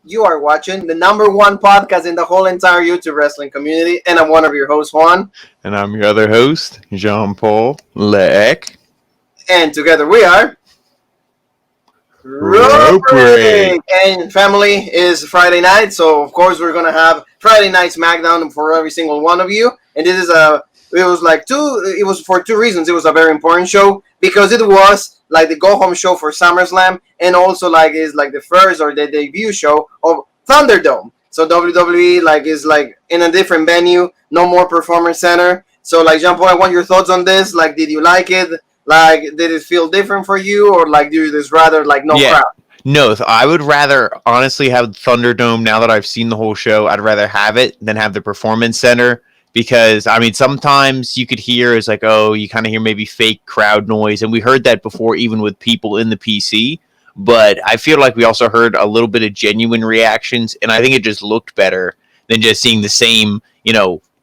You are watching the number one podcast in the whole entire YouTube wrestling community, and I'm one of your hosts, Juan. And I'm your other host, Jean-Paul Leck. And together we are Rope Break. And family is Friday night, so of course we're gonna have Friday night SmackDown for every single one of you. And this is it was for two reasons. It was a very important show because it was like the go home show for SummerSlam, and also like is like the first or the debut show of ThunderDome. So WWE is in a different venue, no more Performance Center. So like Jean Paul, I want your thoughts on this. Like, did you like it? Like, did it feel different for you, or like do you just rather like no crowd? No, I would rather honestly have Thunderdome. Now that I've seen the whole show, I'd rather have it than have the Performance Center. Because, I mean, sometimes you could hear, it's like, oh, you kind of hear maybe fake crowd noise. And we heard that before, even with people in the PC. But I feel like we also heard a little bit of genuine reactions. And I think it just looked better than just seeing the same,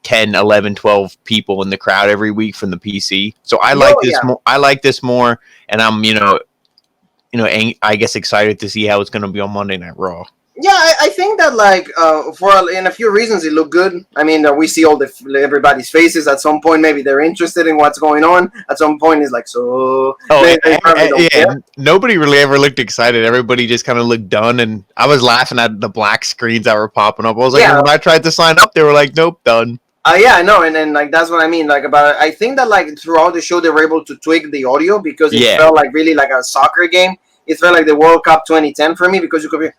10, 11, 12 people in the crowd every week from the PC. So I like this more. I like this more. And I'm, I guess excited to see how it's going to be on Monday Night Raw. Yeah, I think that in a few reasons it looked good. I mean, we see all everybody's faces. At some point, maybe they're interested in what's going on. At some point, it's like so. Oh, nobody really ever looked excited. Everybody just kind of looked done, and I was laughing at the black screens that were popping up. I was like, when I tried to sign up, they were like, "Nope, done." Yeah, I know, and then that's what I mean. I think that throughout the show they were able to tweak the audio because it felt like really like a soccer game. It felt like the World Cup 2010 for me because you could be.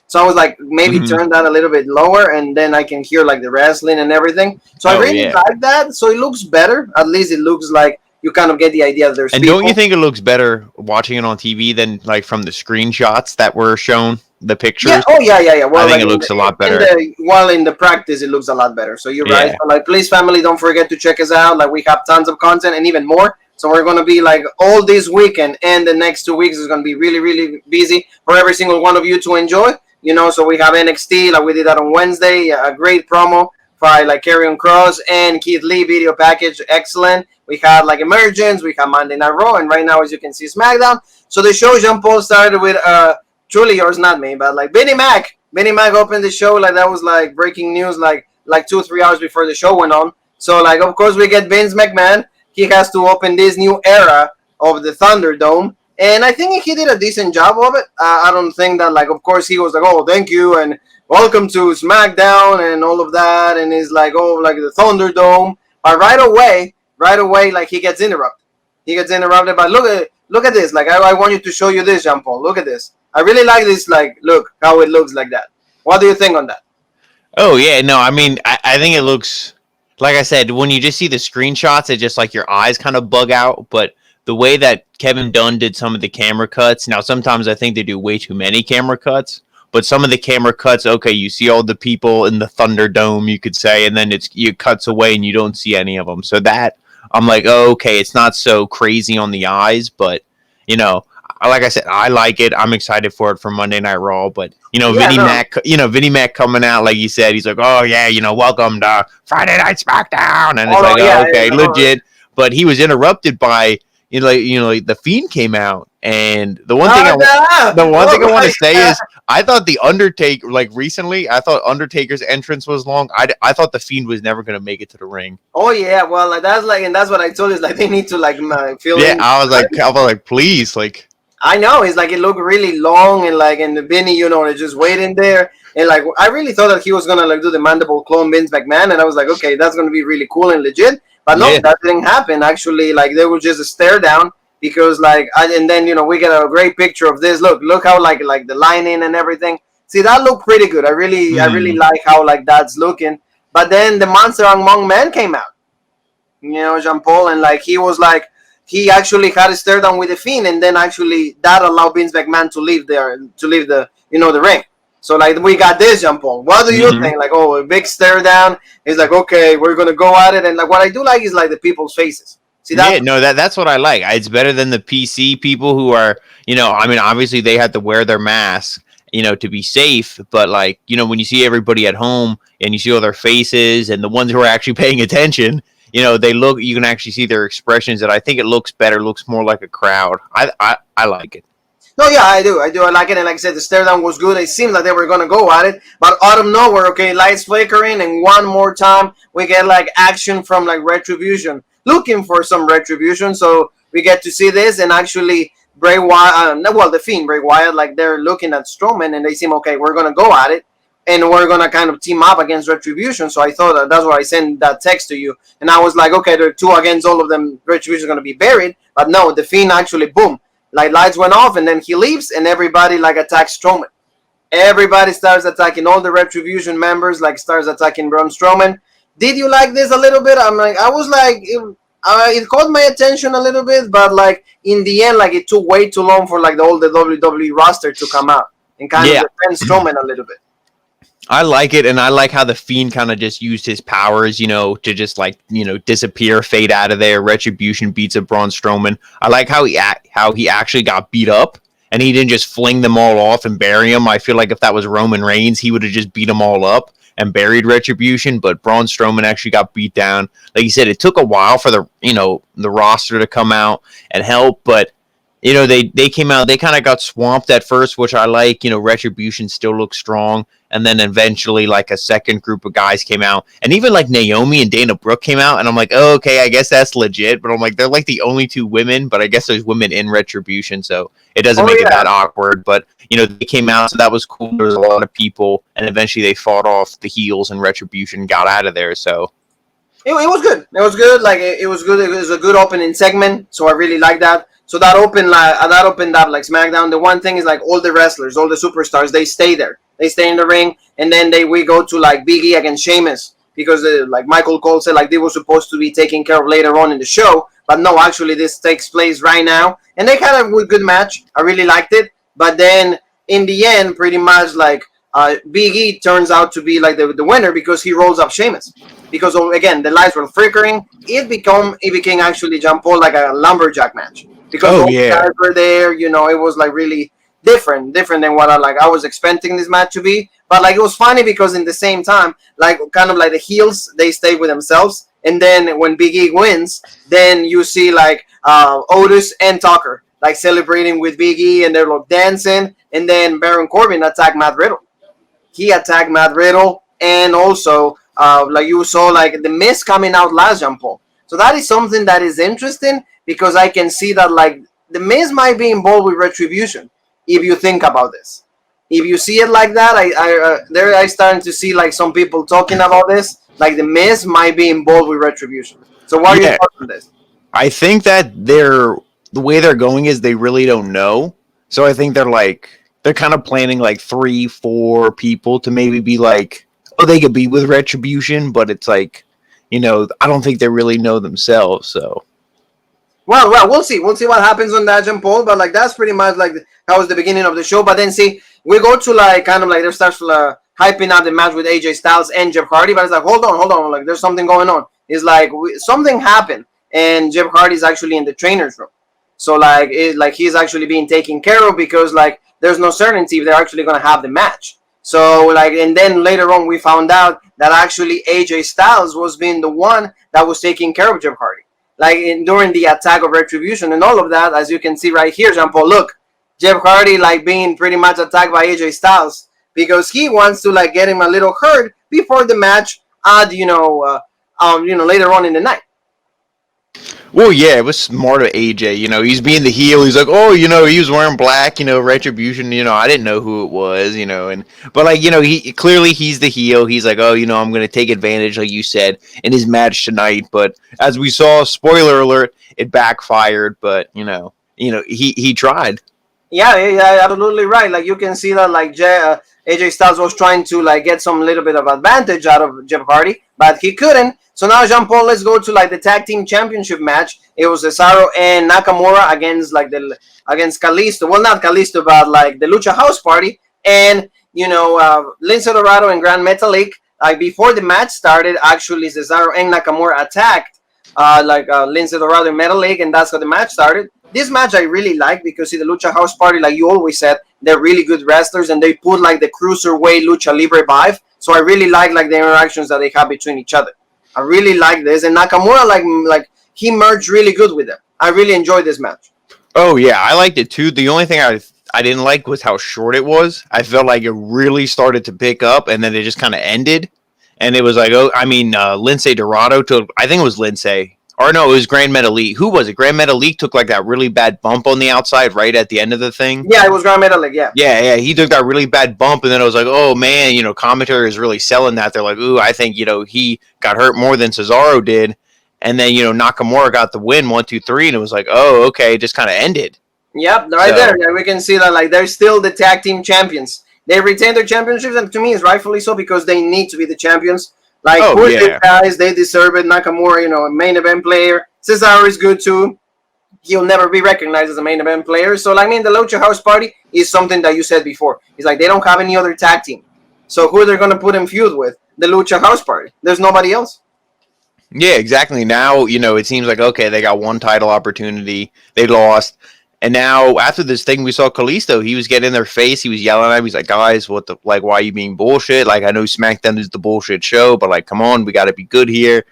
So I was like, maybe turn that a little bit lower, and then I can hear like the wrestling and everything. So I really like that. So it looks better. At least it looks like you kind of get the idea that there's. And don't you think it looks better watching it on TV than like from the screenshots that were shown, the pictures? Yeah. Oh yeah. Well, I think it looks a lot better. In the practice, it looks a lot better. So you're right. But please, family, don't forget to check us out. We have tons of content and even more. So we're going to be all this weekend and the next 2 weeks is going to be really, really busy for every single one of you to enjoy. So we have NXT, we did that on Wednesday, a great promo by Karrion Kross and Keith Lee video package, excellent. We had Emergence, we have Monday Night Raw, and right now, as you can see, SmackDown. So the show, Jean-Paul, started with truly yours, not me, but Benny Mac. Benny Mac opened the show that was breaking news 2 or 3 hours before the show went on. So of course we get Vince McMahon. He has to open this new era of the Thunderdome. And I think he did a decent job of it. I don't think that, of course, he was oh, thank you, and welcome to SmackDown, and all of that, and he's the Thunderdome. But right away, he gets interrupted. He gets interrupted, but look at this. I want you to show you this, Jean-Paul. Look at this. I really like this, look, how it looks like that. What do you think on that? Oh, yeah, no, I mean, I think it looks, like I said, when you just see the screenshots, it just, your eyes kind of bug out, but the way that Kevin Dunn did some of the camera cuts. Now, sometimes I think they do way too many camera cuts, but some of the camera cuts, okay, you see all the people in the Thunderdome, you could say, and then it cuts away and you don't see any of them. So that, I'm like, oh, okay, it's not so crazy on the eyes, but, like I said, I like it. I'm excited for it for Monday Night Raw, but, Vinnie Mac coming out, like you said, he's like, oh, yeah, welcome to Friday Night SmackDown, and it's legit, but he was interrupted by the Fiend came out, and the one thing I want to say is I thought the Undertaker, recently, I thought Undertaker's entrance was long. I thought the Fiend was never going to make it to the ring. Oh yeah, well, that's and that's what I told you. They need to feel. Yeah, I was like, please, I know it's it looked really long, and the Vinny, they're just waiting there, and I really thought that he was gonna do the mandible clone Vince McMahon, and I was like, okay, that's gonna be really cool and legit. But no, that didn't happen. Actually, there was just a stare down because, and then we get a great picture of this. Look how the lining and everything. See, that looked pretty good. I really like how that's looking. But then the Monster Among Men came out. Jean Paul, and he was he actually had a stare down with the Fiend, and then actually that allowed Vince McMahon to leave the the ring. So we got this, Jean Paul. What do you think? A big stare down. It's okay, we're gonna go at it, and what I do like is the people's faces. See that? Yeah, that's what I like. It's better than the PC people who are, I mean, obviously they have to wear their mask, to be safe. But when you see everybody at home and you see all their faces and the ones who are actually paying attention, they look. You can actually see their expressions, and I think it looks better. Looks more like a crowd. I like it. No, yeah, I do. I like it. And like I said, the stare down was good. It seemed like they were going to go at it. But out of nowhere, okay, lights flickering. And one more time, we get like action from like Retribution. Looking for some Retribution. So we get to see this. And actually, Bray Wyatt, the Fiend, Bray Wyatt, like they're looking at Strowman. And they seem, okay, we're going to go at it. And we're going to kind of team up against Retribution. So I thought that's why I sent that text to you. And I was like, okay, there are two against all of them. Retribution is going to be buried. But no, the Fiend actually, boom. Like lights went off and then he leaves and everybody like attacks Strowman. Everybody starts attacking all the Retribution members, like starts attacking Braun Strowman. Did you like this a little bit? I was like, it caught my attention a little bit, but like in the end, like it took way too long for like the WWE roster to come out and kind of defend Strowman a little bit. I like it, and I like how the Fiend kind of just used his powers, to just like disappear, fade out of there. Retribution beats up Braun Strowman. I like how he actually got beat up, and he didn't just fling them all off and bury them. I feel like if that was Roman Reigns, he would have just beat them all up and buried Retribution. But Braun Strowman actually got beat down. Like you said, it took a while for the roster to come out and help, but. They came out. They kind of got swamped at first, which I like. Retribution still looks strong, and then eventually, like a second group of guys came out, and even like Naomi and Dana Brooke came out, and I'm like, oh, okay, I guess that's legit. But I'm like, they're like the only two women, but I guess there's women in Retribution, so it doesn't make it that awkward. But they came out, so that was cool. There was a lot of people, and eventually they fought off the heels, and Retribution got out of there. So it was good. It was good. Like it was good. It was a good opening segment, so I really like that. So that opened up like SmackDown. The one thing is like all the wrestlers, all the superstars, they stay there. They stay in the ring, and then we go to like Big E against Sheamus because like Michael Cole said, like they were supposed to be taken care of later on in the show, but no, actually this takes place right now, and they kind of a good match. I really liked it, but then in the end, pretty much like Big E turns out to be like the winner because he rolls up Sheamus. Because again, the lights were flickering. It became actually John Paul like a lumberjack match. Because all the guys were there, it was like really different than what I was expecting this match to be. But like it was funny because in the same time, like kind of like the heels, they stay with themselves, and then when Big E wins, then you see like Otis and Tucker like celebrating with Big E, and they're like dancing, and then Baron Corbin attacked Matt Riddle. He attacked Matt Riddle, and also like you saw like the Miz coming out last, Jean Paul. So that is something that is interesting. Because I can see that like the Miz might be involved with Retribution, if you think about this. If you see it like that, I starting to see like some people talking about this, like the Miz might be involved with Retribution. So what are your thoughts on this? I think that the way they're going is they really don't know. So I think they're kind of planning like 3-4 people to maybe be like, oh, they could be with Retribution, but it's like, I don't think they really know themselves. So. Well, we'll see. We'll see what happens on that, Jean Paul. But like that's pretty much like that was the beginning of the show. But then see, we go to like kind of like they start hyping up the match with AJ Styles and Jeff Hardy. But it's like hold on, like there's something going on. It's like something happened, and Jeff Hardy's actually in the trainer's room. So like he's actually being taken care of because like there's no certainty if they're actually gonna have the match. So like and then later on we found out that actually AJ Styles was being the one that was taking care of Jeff Hardy. Like during the attack of Retribution and all of that, as you can see right here, Jean Paul, look, Jeff Hardy like being pretty much attacked by AJ Styles because he wants to like get him a little hurt before the match at later on in the night. Well, yeah, it was smart of AJ. He's being the heel. He's like, oh, he was wearing black. Retribution. I didn't know who it was. But he clearly he's the heel. He's like, oh, I'm going to take advantage, like you said, in his match tonight. But as we saw, spoiler alert, it backfired. But he tried. Yeah, absolutely right. Like you can see that like AJ Styles was trying to like get some little bit of advantage out of Jeff Hardy, but he couldn't. So now, Jean Paul, let's go to like the tag team championship match. It was Cesaro and Nakamura against Kalisto. Well, not Kalisto, but like the Lucha House Party, and Lince Dorado and Gran Metalik. Like before the match started, actually Cesaro and Nakamura attacked Lince Dorado and Metalik, and that's how the match started. This match I really like because see the Lucha House Party, like you always said, they're really good wrestlers and they put like the cruiserweight Lucha Libre vibe. So I really like the interactions that they have between each other. I really like this, and Nakamura like he merged really good with them. I really enjoyed this match. Oh yeah, I liked it too. The only thing I didn't like was how short it was. I felt like it really started to pick up, and then it just kind of ended. And it was like, Lindsay Dorado took, I think it was Lindsay, or no, it was Grand Metalik. Who was it? Grand Metalik took like that really bad bump on the outside right at the end of the thing. Yeah, it was Grand Metalik. Yeah. Yeah, he took that really bad bump, and then I was like, oh man, commentary is really selling that. They're like, ooh, I think he got hurt more than Cesaro did. And then, Nakamura got the win, 1, 2, 3, and it was like, oh, okay, it just kind of ended. Yep, right there. Yeah, we can see that like they're still the tag team champions. They retain their championships, and to me, it's rightfully so because they need to be the champions. Like, push these guys, they deserve it. Nakamura, a main event player. Cesaro is good too. He'll never be recognized as a main event player. So, like, the Lucha House Party is something that you said before. It's like they don't have any other tag team. So, who are they going to put in feud with? The Lucha House Party. There's nobody else. Yeah, exactly. Now, it seems like, okay, they got one title opportunity. They lost. And now, after this thing, we saw Kalisto. He was getting in their face. He was yelling at them. He's like, guys, why are you being bullshit? Like, I know SmackDown is the bullshit show, but, like, come on, we got to be good here.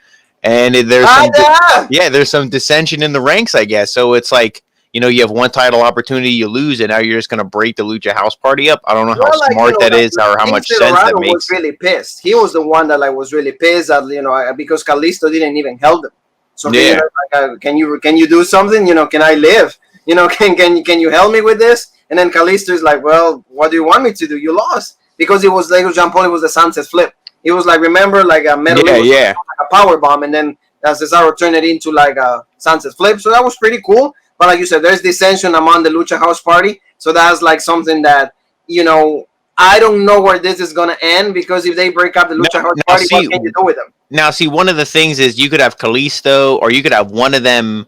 And there's some dissension in the ranks, I guess. So it's like, you have one title opportunity, you lose, and now you're just going to break the Lucha House Party up. I don't know how smart that is or how much sense that makes. Was really pissed. He was the one that was really pissed that because Kalisto didn't even help them. So he was like, can you do something? Can I live? Can you help me with this? And then Kalisto is like, well, what do you want me to do? You lost because it was like Jean Paul. It was the Sunset Flip. It was like, remember, like a metal, like a power bomb, and then Cesaro turned it into like a Sunset Flip. So that was pretty cool. But like you said, there's dissension among the Lucha House Party. So that's like something that I don't know where this is gonna end because if they break up the Lucha House Party, what can you do with them? Now, see, one of the things is you could have Kalisto, or you could have one of them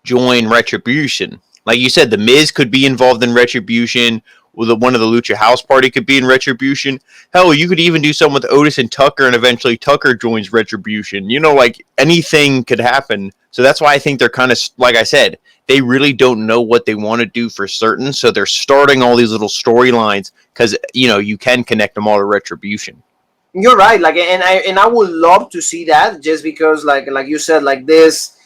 join Retribution. Like you said, The Miz could be involved in Retribution. One of the Lucha House Party could be in Retribution. Hell, you could even do something with Otis and Tucker, and eventually Tucker joins Retribution. Like anything could happen. So that's why I think they're kind of, like I said, they really don't know what they want to do for certain. So they're starting all these little storylines because, you can connect them all to Retribution. You're right. Like, and I would love to see that just because, like you said, like this.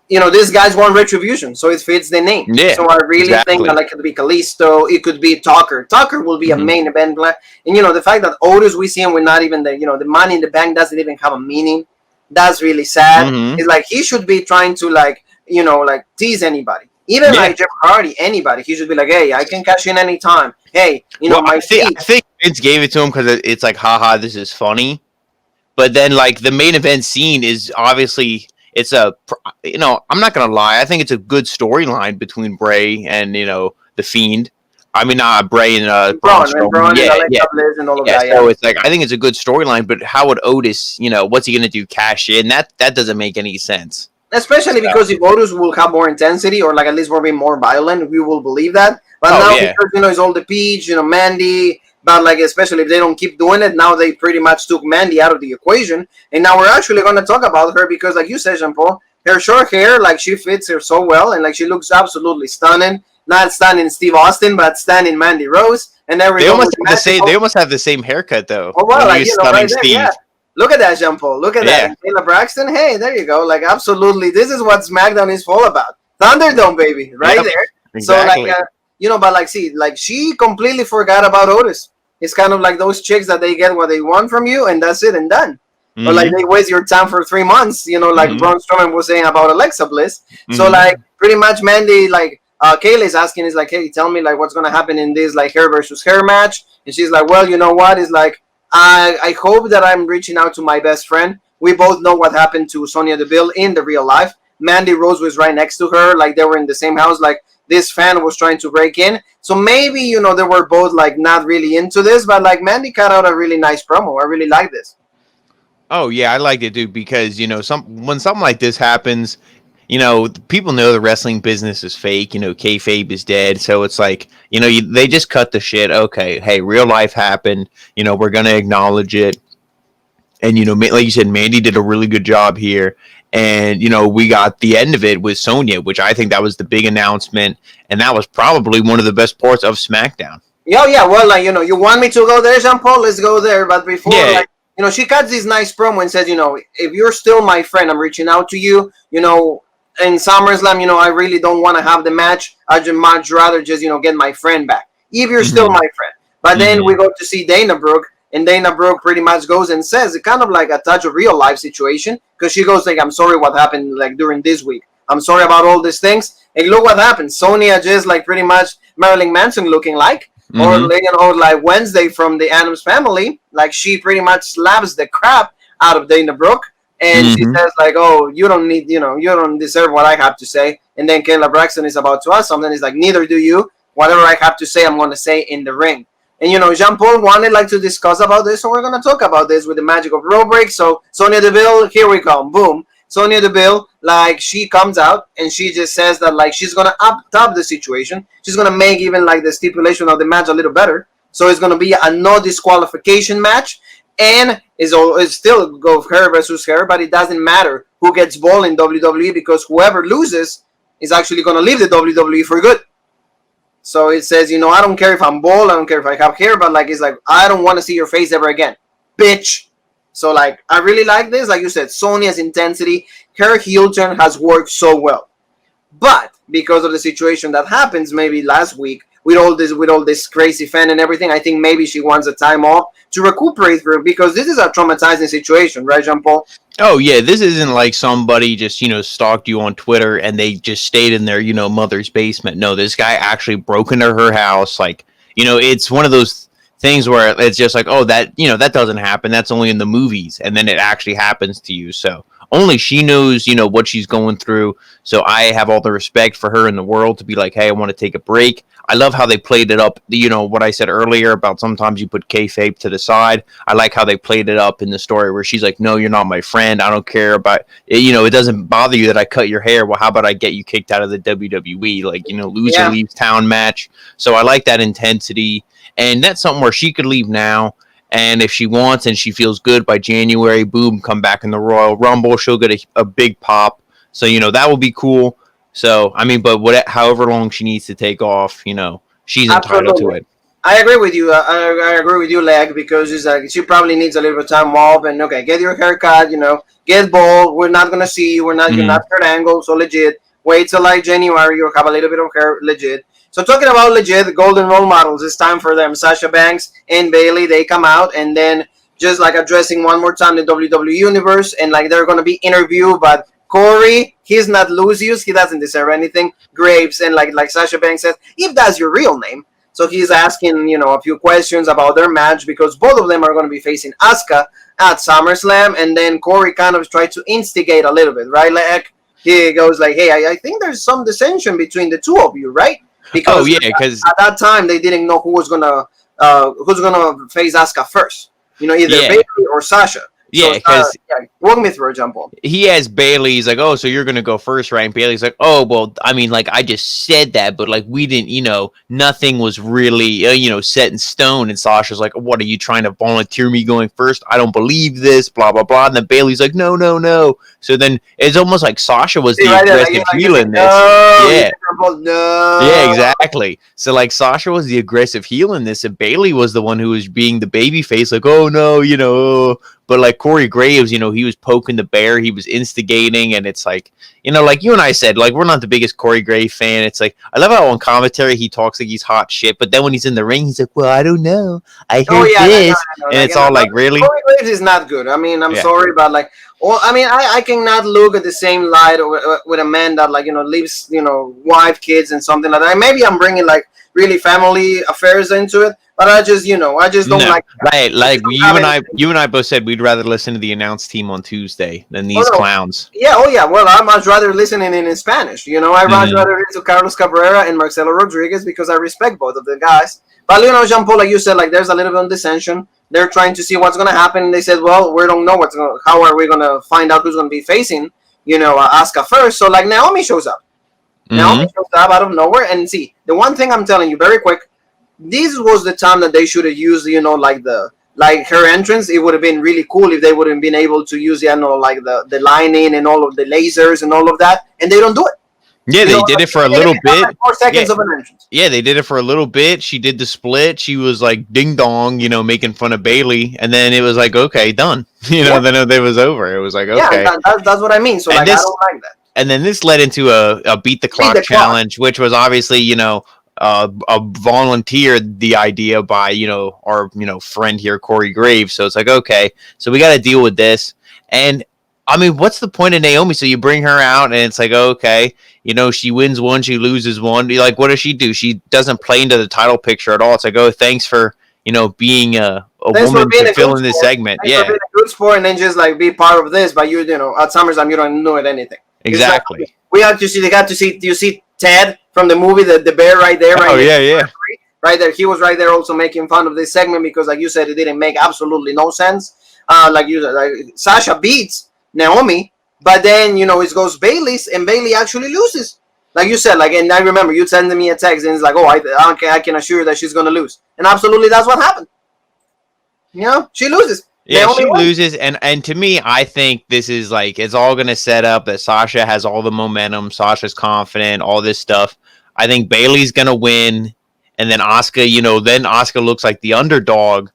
These guys want Retribution, so it fits the name. Yeah, so I really think that it could be Kalisto, it could be Tucker. Tucker will be a main event player. And the fact that Otis we see him, we're not even the Money in the Bank doesn't even have a meaning. That's really sad. It's like he should be trying to like tease anybody. Even like Jeff Hardy, anybody. He should be like, hey, I can cash in anytime. Hey, I think Vince gave it to him because it's like, haha, this is funny. But then like the main event scene is obviously. It's I'm not going to lie. I think it's a good storyline between Bray and, the Fiend. I mean, Bray and Braun. Bliss and all of that. So it's like, I think it's a good storyline, but how would Otis, what's he going to do? Cash in? That doesn't make any sense. Especially because if Otis will have more intensity or like at least will be more violent, we will believe that. But because, it's all the Peach, Mandy. But like, especially if they don't keep doing it, now they pretty much took Mandy out of the equation. And now we're actually going to talk about her because like you said, Jean-Paul, her short hair, like she fits her so well. And like she looks absolutely stunning. Not stunning Steve Austin, but stunning Mandy Rose. And they almost have the same haircut though. Oh, well, like, right there, yeah. Look at that, Jean-Paul. Look at that. Taylor Braxton. Hey, there you go. Like, absolutely. This is what SmackDown is all about. Thunderdome, baby. Right there. Exactly. So like, but like, see, like she completely forgot about Otis. It's kind of like those chicks that they get what they want from you, and that's it and done. But like they waste your time for 3 months, like Braun Strowman was saying about Alexa Bliss. So like pretty much Mandy, like Kayla is asking, is like, hey, tell me like what's gonna happen in this like hair versus hair match, and she's like, well, you know what? It's like I hope that I'm reaching out to my best friend. We both know what happened to Sonya Deville in the real life. Mandy Rose was right next to her, like they were in the same house, like. This fan was trying to break in. So maybe, they were both like not really into this, but like Mandy cut out a really nice promo. I really like this. Oh yeah, I liked it, dude, because when something like this happens, people know the wrestling business is fake, kayfabe is dead. So it's like, they just cut the shit. Okay, hey, real life happened. We're going to acknowledge it. And, like you said, Mandy did a really good job here. And, we got the end of it with Sonya, which I think that was the big announcement. And that was probably one of the best parts of SmackDown. Yeah. Well, like, you want me to go there, Jean-Paul? Let's go there. But before, she cuts this nice promo and says, if you're still my friend, I'm reaching out to you. In SummerSlam, I really don't want to have the match. I'd much rather just, get my friend back. If you're still my friend. But then we go to see Dana Brooke, and Dana Brooke pretty much goes and says it kind of like a touch of real life situation, because she goes like, I'm sorry what happened like during this week. I'm sorry about all these things. And look what happened. Sonya just like pretty much Marilyn Manson looking like, or like Wednesday from the Addams Family, like she pretty much slaps the crap out of Dana Brooke. And she says like, oh, you don't need, you don't deserve what I have to say. And then Kayla Braxton is about to ask something. He's like, neither do you. Whatever I have to say, I'm going to say in the ring. And, Jean-Paul wanted like to discuss about this. So we're going to talk about this with the magic of roll break. So Sonya Deville, here we come. Boom. Sonya Deville, like she comes out and she just says that like she's going to up-top the situation. She's going to make even like the stipulation of the match a little better. So it's going to be a no disqualification match. And it's still go her versus her, but it doesn't matter who gets ball in WWE, because whoever loses is actually going to leave the WWE for good. So it says, I don't care if I'm bald, I don't care if I have hair, but like it's like, I don't want to see your face ever again, bitch. So like, I really like this. Like you said, Sonya's intensity, her heel turn has worked so well. But because of the situation that happens maybe last week, with all this crazy fan and everything, I think maybe she wants a time off to recuperate from, because this is a traumatizing situation, right, Jean-Paul? Oh yeah, this isn't like somebody just stalked you on Twitter and they just stayed in their mother's basement. No, this guy actually broke into her house. Like it's one of those things where it's just like, oh, that that doesn't happen. That's only in the movies, and then it actually happens to you. So only she knows what she's going through. So I have all the respect for her in the world to be like, hey, I want to take a break. I love how they played it up. What I said earlier about sometimes you put kayfabe to the side. I like how they played it up in the story where she's like, no, you're not my friend. I don't care about it. It doesn't bother you that I cut your hair. Well, how about I get you kicked out of the WWE? Like, loser leaves town match. So I like that intensity. And that's something where she could leave now. And if she wants and she feels good by January, boom, come back in the Royal Rumble. She'll get a big pop. So, that will be cool. So, I mean, but however long she needs to take off, she's entitled to it. I agree with you. I agree with you, Leg, because it's like she probably needs a little bit of time off. And okay, get your haircut. Get bald. We're not gonna see you. You're not Kurt Angle. So legit. Wait till like January. You'll have a little bit of hair. Legit. So talking about legit, the golden role models. It's time for them. Sasha Banks and Bayley. They come out and then just like addressing one more time the WWE universe, and like they're gonna be interviewed, but Corey, he's not Lucius. He doesn't deserve anything. Graves, and like Sasha Banks says, if that's your real name. So he's asking, a few questions about their match, because both of them are going to be facing Asuka at SummerSlam. And then Corey kind of tried to instigate a little bit, right? Like he goes like, hey, I think there's some dissension between the two of you, right? Because because at that time they didn't know who's gonna face Asuka first. Either Bayley or Sasha. Yeah, because walk me through a jump on. He has Bayley. He's like, oh, so you're gonna go first, right? And Bayley's like, oh, well, I mean, like I just said that, but like we didn't, nothing was really, set in stone. And Sasha's like, what are you trying to volunteer me going first? I don't believe this, blah blah blah. And then Bayley's like, no. So then it's almost like Sasha was the aggressive heel in this. Yeah, exactly. So like Sasha was the aggressive heel in this, and Bayley was the one who was being the baby face, like, oh no, But like Corey Graves, he was poking the bear, he was instigating, and it's like, like you and I said, like we're not the biggest Corey Graves fan. It's like I love how on commentary he talks like he's hot shit, but then when he's in the ring, he's like, well, I don't know, I heard this, and it's all like, really? Corey Graves is not good. I mean, I'm sorry, but like, well, I mean, I cannot look at the same light with a man that like leaves wife, kids, and something like that. Maybe I'm bringing like really family affairs into it. But I just don't like that. Right, like you and I both said we'd rather listen to the announce team on Tuesday than these clowns. Yeah, well, I'd much rather listen in Spanish. I'd much rather listen to Carlos Cabrera and Marcelo Rodriguez, because I respect both of the guys. But Jean-Paul, like you said, like there's a little bit of dissension. They're trying to see what's gonna happen. And they said, well, we don't know how are we gonna find out who's gonna be facing, Asuka first. So like Naomi shows up. Naomi shows up out of nowhere, and see, the one thing I'm telling you very quick. This was the time that they should have used, like her entrance. It would have been really cool if they would have been able to use, like the lining and all of the lasers and all of that. And they don't do it. Yeah, they did it for a little bit. Like 4 seconds of an entrance. Yeah, they did it for a little bit. She did the split. She was like ding dong, making fun of Bailey, and then it was like, okay, done. Then it was over. It was like, okay. Yeah, that's what I mean. So I don't like that. And then this led into a beat the clock challenge, which was obviously a volunteered the idea by our friend here, Corey Graves. So it's like, okay, so we got to deal with this. And I mean, what's the point of Naomi? So you bring her out, and it's like, okay, she wins one, she loses one. Like, what does she do? She doesn't play into the title picture at all. It's like, oh, thanks for being a woman to fill in this segment. Thanks for being a good sport, and then just like be part of this. But at SummerSlam, you don't know anything. Exactly. Like, we have to see. They got to see. You see Ted from the movie, the bear right there. Right yeah. Right there. He was right there also making fun of this segment because, like you said, it didn't make absolutely no sense. Like Sasha beats Naomi, but then it goes Bailey's, and Bailey actually loses. Like you said, and I remember you sending me a text, and it's like, oh, I can assure you that she's gonna lose, and absolutely that's what happened. She loses. Yeah, Naomi loses, and to me, I think this is like it's all gonna set up that Sasha has all the momentum. Sasha's confident, all this stuff. I think Bailey's gonna win, and then Asuka, then Asuka looks like the underdog.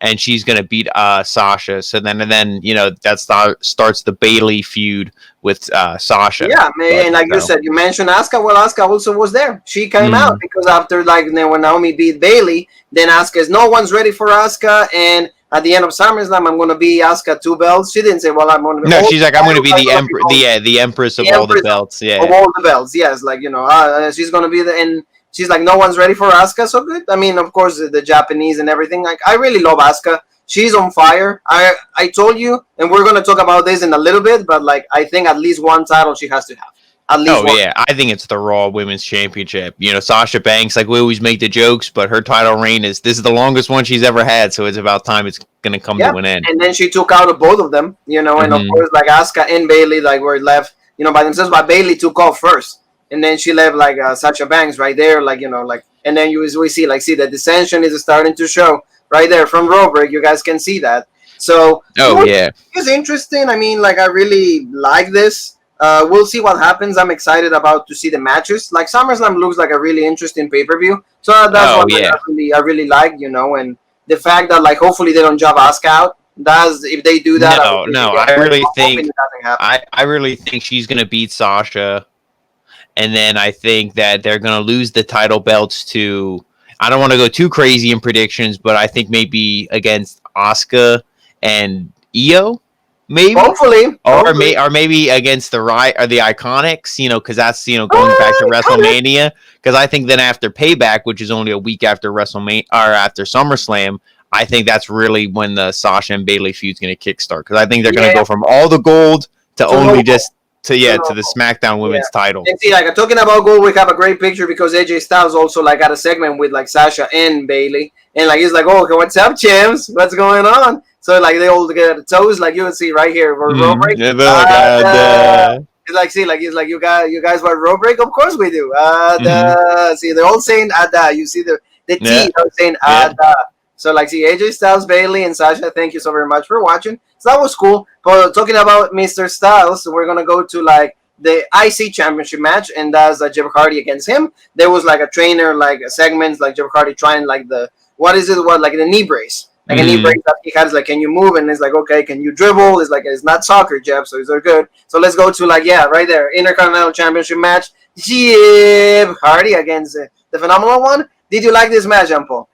And she's gonna beat Sasha. So then that starts the Bailey feud with Sasha. Yeah, and like you said, you mentioned Asuka. Well, Asuka also was there. She came out because after when Naomi beat Bailey, then Asuka is no one's ready for Asuka, and at the end of SummerSlam, I'm gonna be Asuka 2 belts. She didn't say, well, I'm gonna be. No, she's like, I'm gonna be the empress of all the belts. Yeah, of all the belts. Yes, she's gonna be and she's like, no one's ready for Asuka, so good. I mean, of course, the Japanese and everything. Like, I really love Asuka. She's on fire. I told you, and we're going to talk about this in a little bit, but, I think at least one title she has to have. At least one. Yeah. I think it's the Raw Women's Championship. Sasha Banks, we always make the jokes, but her title reign this is the longest one she's ever had, so it's about time it's going to come to an end. And then she took out of both of them, and of course, Asuka and Bailey, were left, by themselves, but Bailey took off first. And then she left Sasha Banks right there, and then we see the dissension is starting to show right there from Robert. You guys can see that. So it's interesting. I mean, I really like this. We'll see what happens. I'm excited about to see the matches. SummerSlam looks like a really interesting pay-per-view. So that's I really like, and the fact that hopefully they don't job Asuka out. If they do that, I really think she's gonna beat Sasha. And then I think that they're going to lose the title belts to, I don't want to go too crazy in predictions, but I think maybe against Asuka and Io, maybe. Hopefully. Or maybe against the Iconics, because that's, going back to WrestleMania. Because I think then after Payback, which is only a week after WrestleMania, or after SummerSlam, I think that's really when the Sasha and Bailey feud's going to kickstart. Because I think they're going to go from all the gold to only just... to the SmackDown Women's title. And see, talking about gold, we have a great picture because AJ Styles also got a segment with Sasha and Bailey, and he's like, oh, what's up, champs? What's going on? So they all get the toes, you would see right here, row break. He's he's like, you guys want row break? Of course we do. See, they're all saying ada. You see the T, they're saying ada. So see, AJ Styles, Bailey, and Sasha. Thank you so very much for watching. So that was cool. But talking about Mr. Styles, we're gonna go to the IC Championship match, and that's Jeff Hardy against him. There was a trainer segments Jeff Hardy trying the the knee brace, a knee brace that he has can you move? And it's okay, can you dribble? It's it's not soccer, Jeff, so they're good. So let's go to right there, Intercontinental Championship match. Jeff Hardy against the Phenomenal One. Did you like this match, Jean Paul?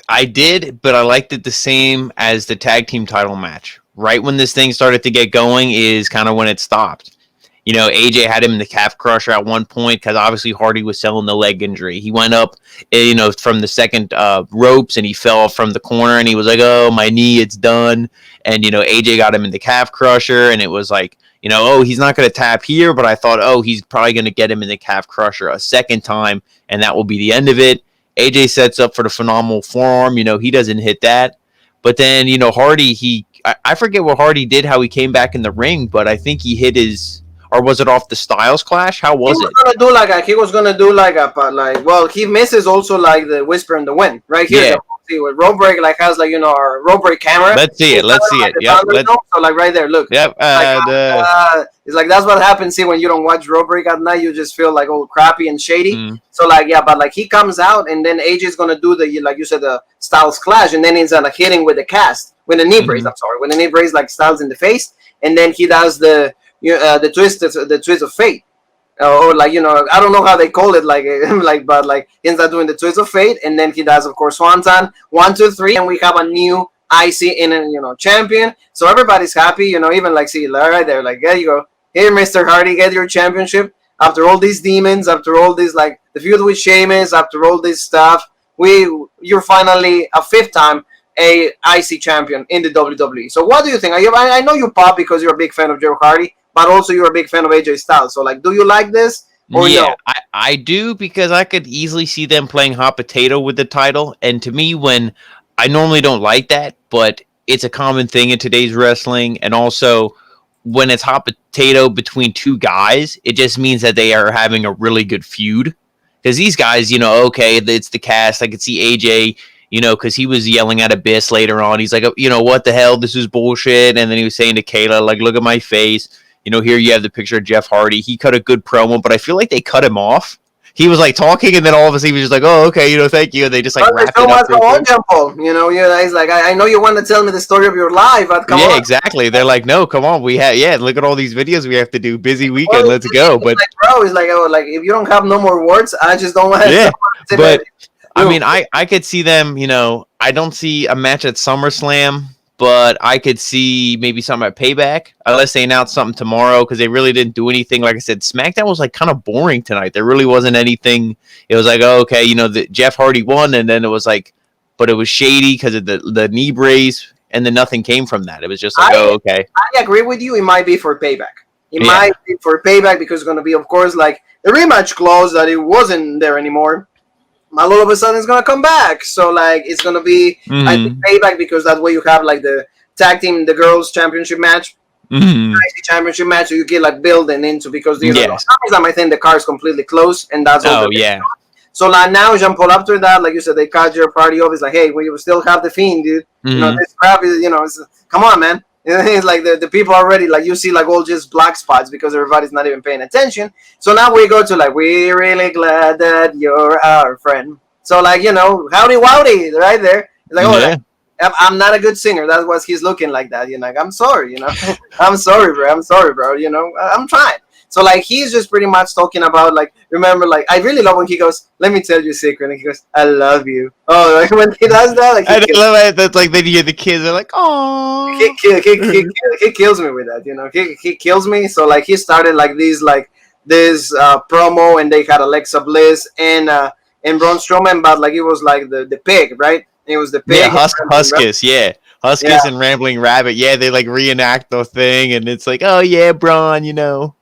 I did, but I liked it the same as the tag team title match. Right when this thing started to get going is kind of when it stopped. AJ had him in the calf crusher at one point because obviously Hardy was selling the leg injury. He went up, from the second ropes and he fell from the corner and he was like, oh, my knee, it's done. And, AJ got him in the calf crusher and it was oh, he's not going to tap here. But I thought, oh, he's probably going to get him in the calf crusher a second time and that will be the end of it. AJ sets up for the phenomenal forearm. He doesn't hit that. But then, Hardy, I forget what Hardy did, how he came back in the ring, but I think he hit his, or was it off the Styles Clash? How was it? He was gonna do well, he misses also the Whisper in the Wind right here. Yeah. see what rope break like has like our rope break camera. Let's see it. Let's see it. Yep. So like right there, look. Yep. It's like that's what happens. See, when you don't watch rope break at night, you just feel like all crappy and shady. So like but like he comes out and then AJ's gonna do the like you said the Styles clash, and then he's like hitting with the cast with the knee brace. I'm sorry, with the knee brace like Styles in the face, and then he does the twist of fate. Or like I don't know how they call it but like he ends up doing the twist of fate, and then he does of course Swanton 1 2 3, and we have a new IC in champion, so everybody's happy, even like see right there, like there you go, here Mr. Hardy, get your championship after all these demons, after all this like the feud with Sheamus, after all this stuff, you're finally a 5th time a IC champion in the WWE. So what do you think? I know you pop because you're a big fan of Joe Hardy, but also you're a big fan of AJ Styles. So, like, do you like this? Or yeah, no? I do, because I could easily see them playing hot potato with the title. And to me, when I normally don't like that, but it's a common thing in today's wrestling. And also, when it's hot potato between 2 guys, it just means that they are having a really good feud. Because these guys, okay, it's the cast. I could see AJ, because he was yelling at Abyss later on. He's like, what the hell? This is bullshit. And then he was saying to Kayla, like, look at my face. Here you have the picture of Jeff Hardy. He cut a good promo, but I feel like they cut him off. He was like talking, and then all of a sudden he was just like, "Oh, okay, thank you." And they just like wrapped it up. He's like, I know you want to tell me the story of your life, but come on. Yeah, exactly. They're like, "No, come on, look at all these videos we have to do. Busy weekend, let's go." But like, bro, it's like, if you don't have no more words, I just don't want to. Yeah, but I mean, I could see them. I don't see a match at SummerSlam. But I could see maybe something at Payback, unless they announce something tomorrow, because they really didn't do anything. Like I said, SmackDown was like kind of boring tonight. There really wasn't anything. It was like, oh, okay, the Jeff Hardy won, and then it was like, but it was shady because of the knee brace, and then nothing came from that. It was just like, okay. I agree with you. It might be for Payback. It might be for Payback because it's going to be, of course, like the rematch clause that it wasn't there anymore. All of a sudden it's gonna come back, so like it's gonna be I think Payback, because that way you have like the tag team, the girls championship match, championship match, so you get like building into, because these are I think the car is completely closed, and that's all. So like now Jean Paul, after that, like you said, they cut your party off. It's like, hey, we still have the Fiend, dude. This crap is it's, come on, man. It's like the people already, like you see like all just black spots because everybody's not even paying attention. So now we go to like, we're really glad that you're our friend. So like, howdy wowdy right there. It's like, I'm not a good singer. That's what he's looking like that. Like, I'm sorry, I'm sorry, bro. I'm trying. So like he's just pretty much talking about like, remember, like I really love when he goes, let me tell you a secret, and he goes, I love you. Oh, like when he does that, like I love it. That's like then you hear the kids are like, oh, he kills me with that. He kills me. So like he started like this promo, and they had Alexa Bliss and Braun Strowman, but like it was like the pig, right? It was the pig. Yeah, Huskus, yeah. Huskus and Rambling Rabbit, they like reenact the thing, and it's like, oh yeah, Braun,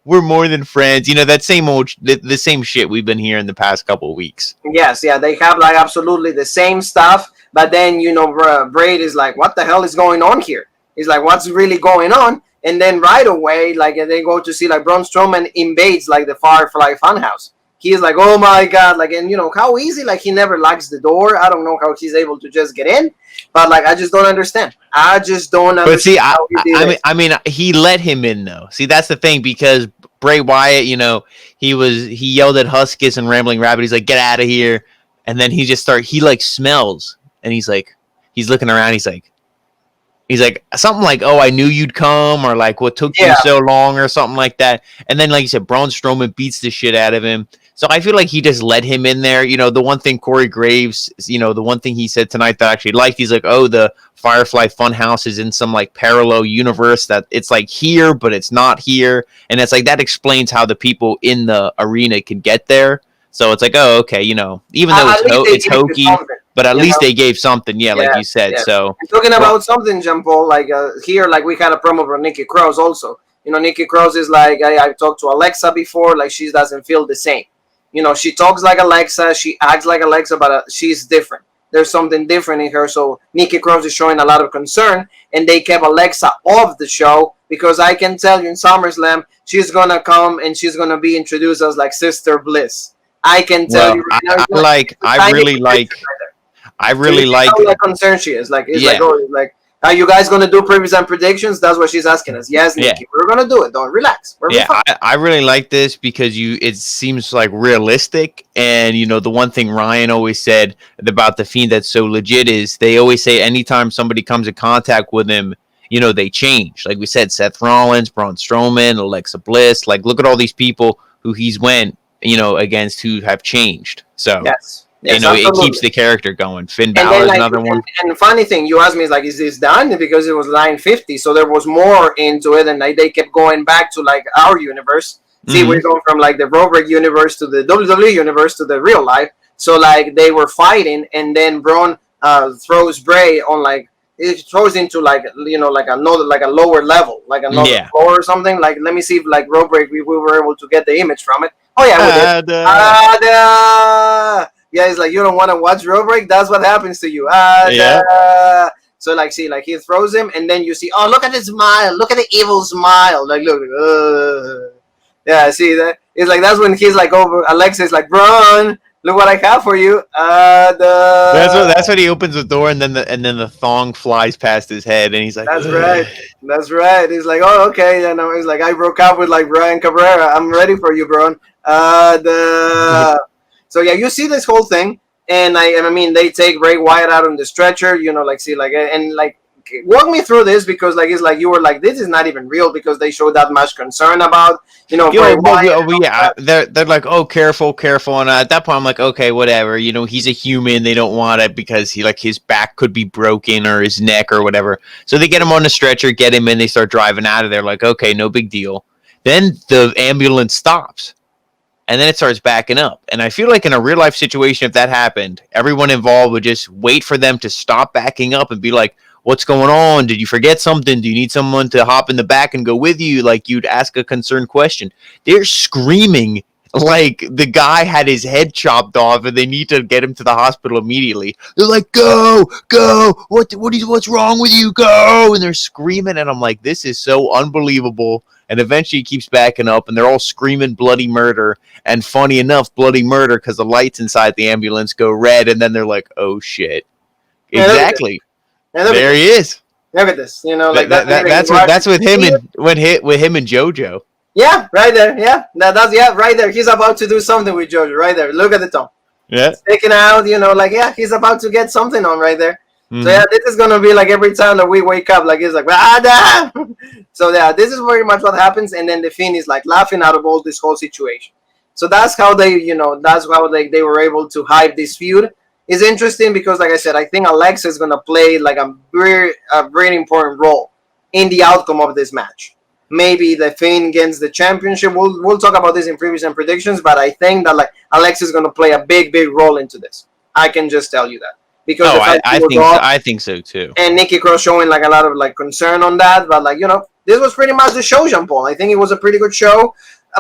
we're more than friends. That same the same shit we've been hearing the past couple of weeks. Yes, they have like absolutely the same stuff, but then Braid is like, what the hell is going on here? He's like, what's really going on? And then right away, like they go to see like Braun Strowman invades like the Firefly Funhouse. He's like, oh my god, like, and how easy, like he never locks the door. I don't know how he's able to just get in, but like I just don't understand. But see, I mean, he let him in though. See, that's the thing, because Bray Wyatt, he yelled at Huskus and Rambling Rabbit. He's like, get out of here, and then he like smells, and he's looking around. He's like something like, oh, I knew you'd come, or like, what took you so long, or something like that. And then, like you said, Braun Strowman beats the shit out of him. So I feel like he just let him in there. The one thing Corey Graves, the one thing he said tonight that I actually liked, he's like, oh, the Firefly Funhouse is in some like parallel universe that it's like here, but it's not here. And it's like, that explains how the people in the arena can get there. So it's like, oh, okay, even though it's hokey, but at least they gave something, like you said. Yeah. So and talking about something, Jean Paul, like here, like we had a promo for Nikki Cross also. Nikki Cross is like, I talked to Alexa before, like she doesn't feel the same. She talks like Alexa, she acts like Alexa, but she's different. There's something different in her. So Nikki Cross is showing a lot of concern, and they kept Alexa off the show, because I can tell you in SummerSlam, she's going to come and she's going to be introduced as like Sister Bliss. I can tell you right now. I really like like. how concerned she is. Like, it's Yeah. like, oh, like, are you guys gonna do previews and predictions? That's what she's asking us. Yes, Yeah. Nikki, we're gonna do it. Don't relax. We're Yeah, fine. I really like this because it seems like realistic, and the one thing Ryan always said about the Fiend that's so legit is they always say anytime somebody comes in contact with him, they change. Like we said, Seth Rollins, Braun Strowman, Alexa Bliss. Like, look at all these people who he's went against who have changed. So Yes, it keeps the character going. Finn And then, Balor's like, another one. and the funny thing, you asked me is like, is this done? Because it was 950, so there was more into it, and like, they kept going back to like our universe. See, we're going from like the Robert universe to the WWE universe to the real life. So like they were fighting, and then Braun throws Bray on like it throws into like like another like a lower level, like another floor or something. Like, let me see if like Robert we were able to get the image from it. Oh yeah, we did. Yeah, it's like, you don't want to watch road break. That's what happens to you. So like, see, like he throws him, and then you see, oh, look at the smile, look at the evil smile. Like, look, yeah, see that? It's like that's when he's like over. Alexa's like, Braun, look what I have for you. That's when he opens the door, and then the thong flies past his head, and he's like, that's right, that's right. He's like, oh, okay, and he's like, I broke up with like Brian Cabrera. I'm ready for you, Braun. So yeah, you see this whole thing, and I mean, they take Bray Wyatt out on the stretcher, like, see, like, and like, walk me through this, because like, it's like you were like, this is not even real, because they showed that much concern about Bray Wyatt. They're like, oh, careful, and at that point I'm like, okay, whatever, he's a human, they don't want it because his back could be broken or his neck or whatever, so they get him on the stretcher, get him in, they start driving out of there, like, okay, no big deal. Then the ambulance stops. And then it starts backing up. And I feel like in a real life situation, if that happened, everyone involved would just wait for them to stop backing up and be like, what's going on? Did you forget something? Do you need someone to hop in the back and go with you? Like, you'd ask a concerned question. They're screaming like the guy had his head chopped off and they need to get him to the hospital immediately. They're like, go, what's wrong with you? Go. And they're screaming. And I'm like, this is so unbelievable. And eventually he keeps backing up, and they're all screaming bloody murder. And funny enough, bloody murder, because the lights inside the ambulance go red, and then they're like, oh, shit. Exactly. There he is. Look at this. Like that's with him and JoJo. Yeah, right there. Yeah, that's right there. He's about to do something with JoJo right there. Look at the tongue. Yeah. Sticking out, like, yeah, he's about to get something on right there. Mm-hmm. So yeah, this is gonna be like every time that we wake up, like, it's like, damn. So yeah, this is very much what happens, and then the Fiend is like laughing out of all this whole situation. So that's how they were able to hype this feud. It's interesting because, like I said, I think Alexa is gonna play like a very important role in the outcome of this match. Maybe the Fiend gets the championship. We'll talk about this in previews and predictions, but I think that like Alexa is gonna play a big role into this. I can just tell you that. Because I think so too. And Nikki Cross showing like a lot of like concern on that, but like, this was pretty much the show, Jean Paul. I think it was a pretty good show.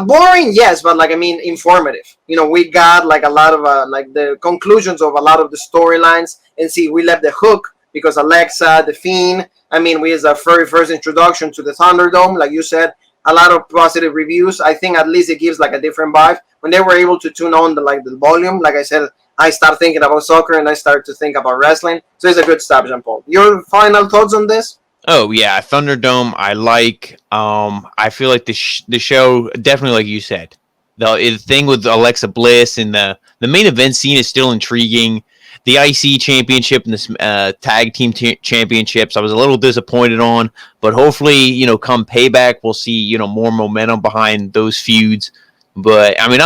Boring, yes, but like, I mean, informative. We got like a lot of like the conclusions of a lot of the storylines, and see, we left the hook because Alexa, the Fiend. I mean, we is our very first introduction to the Thunderdome, like you said. A lot of positive reviews. I think at least it gives like a different vibe when they were able to tune on the volume. Like I said, I start thinking about soccer and I start to think about wrestling. So it's a good stop, Jean Paul. Your final thoughts on this? Oh yeah, Thunderdome. I like. I feel like the show definitely, like you said, the thing with Alexa Bliss and the main event scene is still intriguing. The IC championship and the tag team championships, I was a little disappointed on, but hopefully, come Payback, we'll see more momentum behind those feuds. But I mean,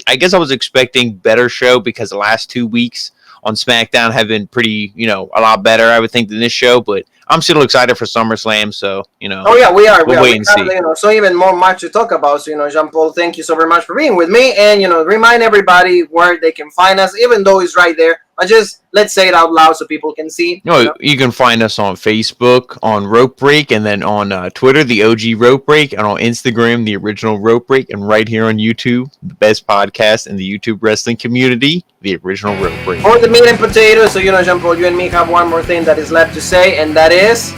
I guess I was expecting better show because the last 2 weeks on SmackDown have been pretty, a lot better, I would think, than this show. But I'm still excited for SummerSlam, so Oh yeah, we are. We'll wait and see. So even more much to talk about. So Jean Paul, thank you so very much for being with me, and remind everybody where they can find us, even though it's right there. But just let's say it out loud so people can see. You can find us on Facebook, on Rope Break, and then on Twitter, the OG Rope Break, and on Instagram, the original Rope Break, and right here on YouTube, the best podcast in the YouTube wrestling community, the original Rope Break. For the meat and potatoes, so Jean Paul, you and me have one more thing that is left to say, and that is.